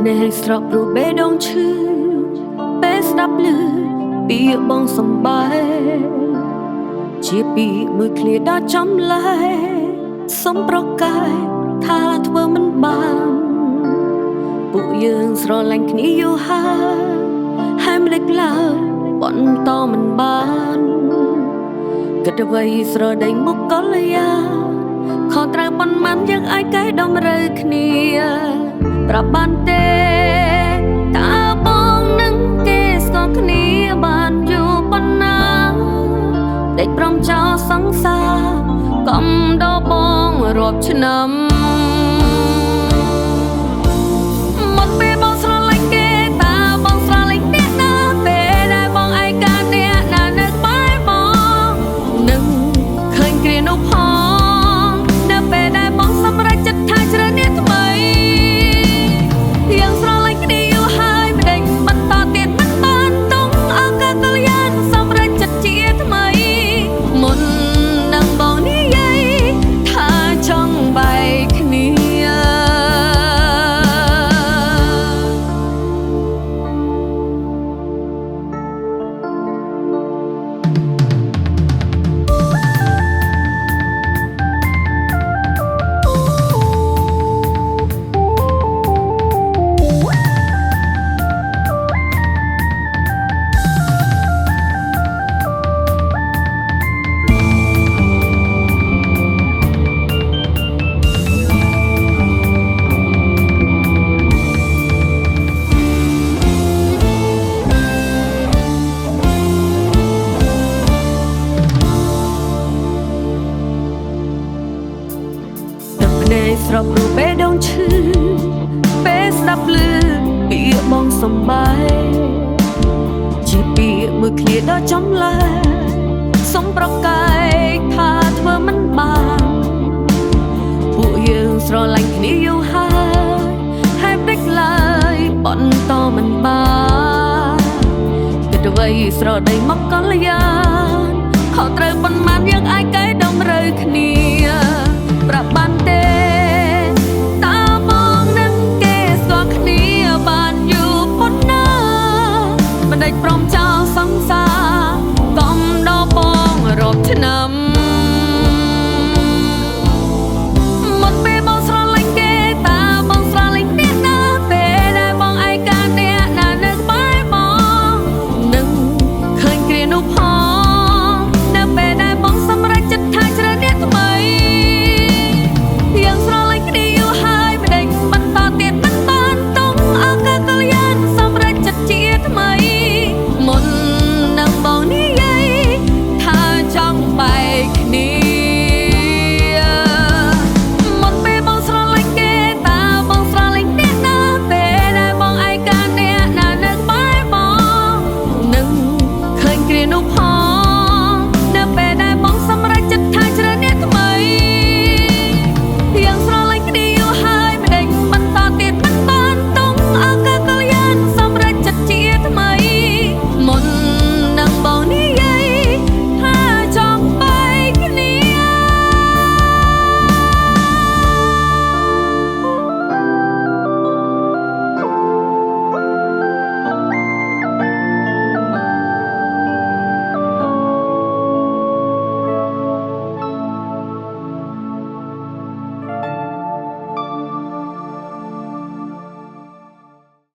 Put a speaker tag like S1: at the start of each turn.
S1: ភ្នែកស្រក់ព្រោះបេះដូងឈឺពេលស្ដាប់ឮពីបងសំបែជាពីមួយឃ្លាដ៏ចំលែសុំប្រកាយថាធ្វើមិនបានពួកយើងស្រឡាញ់គ្នាយូរហើយមិនដេចឡើយបន្តមិនបានគិតអ្វីស្រដីមកកលយាខុសត្រូវប៉ុន្មានយើងអាចកែតម្រូវគ្នាប្រាប់បានទេតើបងនឹងគេស្គាល់គ្នាបានយូរប៉ុណ្ណាដេកព្រមចោលសង្សារកំដរបងរាប់ឆ្នាំមកពេលបងស្រឡាញ់គេតើបងស្រឡាញ់អ្នកណាពេលដែលបងឯកាអ្នកណានៅក្បែរបងនឹងឃើញគ្រានោះផងនៅពេលដែលបងសម្រេចចិត្តថាជ្រើសអ្នកថ្មីយើងស្រឡាញ់គ្នាយូរហើយមិនដេញបន្តទៀតមិនបានតុងឱកាសកល្យានសម្រេចចិត្តជាថ្មីមុននឹងបងនិយាយថាចង់បែកគ្នាស្រប់រូបបេះដូងឈឺពេលស្ដាប់ឮពាក្យបងសំបែជាពាក្យមួយឃ្លាដ៏ចំលែសុំប្រកាយថាធ្វើមិនបានពួកយើងស្រឡាញ់គ្នាយូរហើយព្រិចឡើយបន្តមិនបានគិតអ្វីស្រដីមកកល្យានខុសត្រូវប៉ុន្មានយើងអាចកែតម្រូវគ្នា